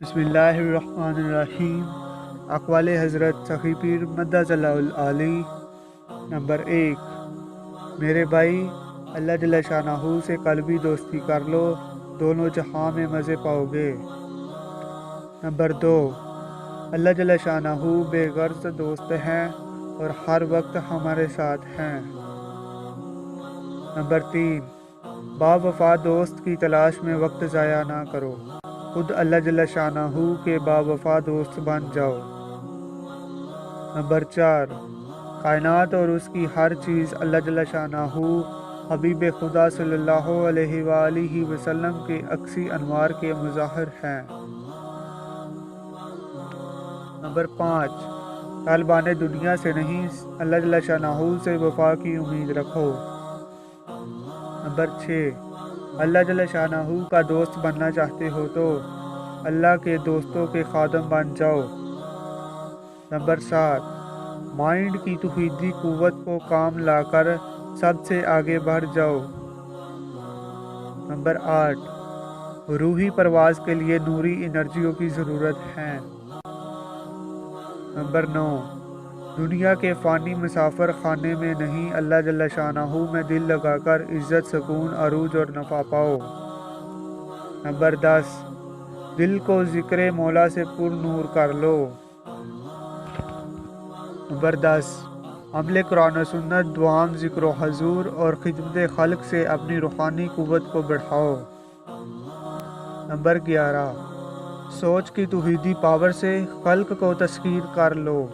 بسم اللہ الرحمن الرحیم۔ اقوال حضرت سخی پیر مدظ اللہ العالی۔ نمبر 1، میرے بھائی، اللہ جل شانہ سے قلبی دوستی کر لو، دونوں جہاں میں مزے پاؤ گے۔ نمبر 2، اللہ جل شانہ بے غرض دوست ہیں اور ہر وقت ہمارے ساتھ ہیں۔ نمبر 3، با وفا دوست کی تلاش میں وقت ضائع نہ کرو، خود اللہ جل شانہ کے با وفا دوست بن جاؤ۔ نمبر 4، کائنات اور اس کی ہر چیز اللہ جل شانہ حبیب خدا صلی اللہ علیہ وآلہ وسلم کے عکسی انوار کے مظاہر ہیں۔ نمبر 5، طالبان دنیا سے نہیں، اللہ جل شانہ سے وفا کی امید رکھو۔ نمبر 6، اللہ جل شانہ کا دوست بننا چاہتے ہو تو اللہ کے دوستوں کے خادم بن جاؤ۔ نمبر 7، مائنڈ کی توحیدی قوت کو کام لا کر سب سے آگے بڑھ جاؤ۔ نمبر 8، روحی پرواز کے لیے نوری انرجیوں کی ضرورت ہے۔ نمبر 9، دنیا کے فانی مسافر خانے میں نہیں، اللہ جل شانہ میں دل لگا کر عزت، سکون، عروج اور نفع پاؤ۔ نمبر 10، دل کو ذکر مولا سے پر نور کر لو۔ نمبر 10، عمل قرآن و سنت، دعام، ذکر و حضور اور خدمت خلق سے اپنی روحانی قوت کو بڑھاؤ۔ نمبر 11، سوچ کی توحیدی پاور سے خلق کو تسخیر کر لو۔